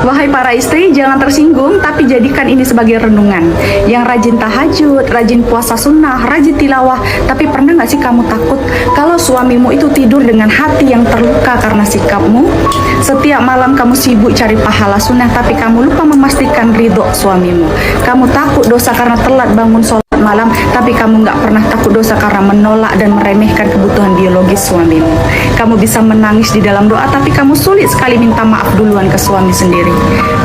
Wahai para istri, jangan tersinggung, tapi jadikan ini sebagai renungan. Yang rajin tahajud, rajin puasa sunnah, rajin tilawah, tapi pernah nggak sih kamu takut kalau suamimu itu tidur dengan hati yang terluka karena sikapmu? Setiap malam kamu sibuk cari pahala sunnah, tapi kamu lupa memastikan ridho suamimu. Kamu takut dosa karena telat bangun sholat malam, tapi kamu nggak pernah takut dosa karena menolak dan meremehkan kebutuhan biologis suamimu. Kamu bisa menangis di dalam doa, tapi kamu sulit sekali minta maaf duluan ke suami sendiri.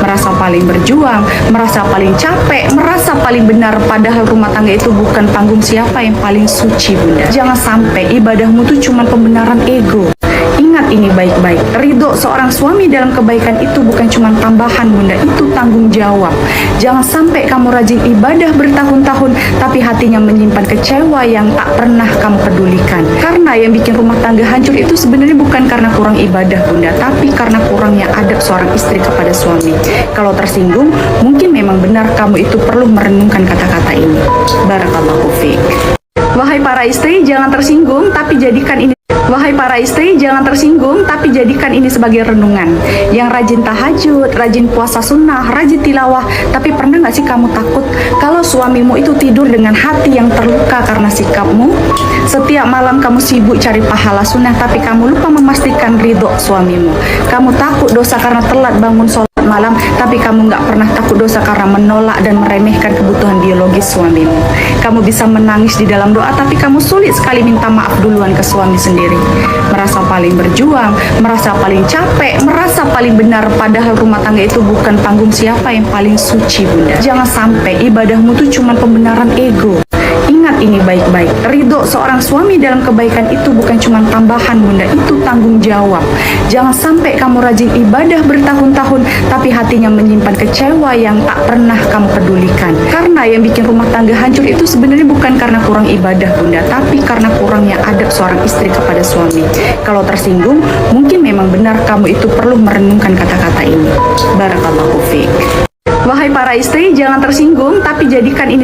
Merasa paling berjuang, merasa paling capek, merasa paling benar, padahal rumah tangga itu bukan panggung siapa yang paling suci, Bunda. Jangan sampai ibadahmu itu cuma pembenaran ego. Ingat ini baik-baik, ridho seorang suami dalam kebaikan itu bukan cuma tambahan, Bunda, itu tanggung jawab. Jangan sampai kamu rajin ibadah bertahun-tahun, tapi hatinya menyimpan kecewa yang tak pernah kamu pedulikan. Karena yang bikin rumah tangga hancur itu sebenarnya bukan karena kurang ibadah, Bunda, tapi karena kurangnya adab seorang istri kepada suami. Kalau tersinggung, mungkin memang benar kamu itu perlu merenungkan kata-kata ini. Barakallahu fiik. Wahai para istri, jangan tersinggung, tapi jadikan ini sebagai renungan. Yang rajin tahajud, rajin puasa sunnah, rajin tilawah, tapi pernah nggak sih kamu takut kalau suamimu itu tidur dengan hati yang terluka karena sikapmu? Setiap malam kamu sibuk cari pahala sunnah, tapi kamu lupa memastikan ridho suamimu. Kamu takut dosa karena telat bangun sholat malam, tapi kamu nggak pernah takut dosa karena menolak dan meremehkan kebutuhan biologis suamimu. Kamu bisa menangis di dalam doa, tapi kamu sulit sekali minta maaf duluan ke suami sendiri. Merasa paling berjuang, merasa paling capek, merasa paling benar, padahal rumah tangga itu bukan panggung siapa yang paling suci, Bunda. Jangan sampai ibadahmu itu cuma pembenaran ego. Ingat ini baik-baik, ridho seorang suami dalam kebaikan itu bukan cuma tambahan, Bunda, itu tanggung jawab. Jangan sampai kamu rajin ibadah bertahun-tahun, tapi hatinya menyimpan kecewa yang tak pernah kamu pedulikan. Karena yang bikin rumah tangga hancur itu sebenarnya bukan karena kurang ibadah, Bunda, tapi karena kurangnya adab seorang istri kepada suami. Kalau tersinggung, mungkin memang benar kamu itu perlu merenungkan kata-kata ini. Barakallahu fiik. Wahai para istri, jangan tersinggung, tapi jadikan ini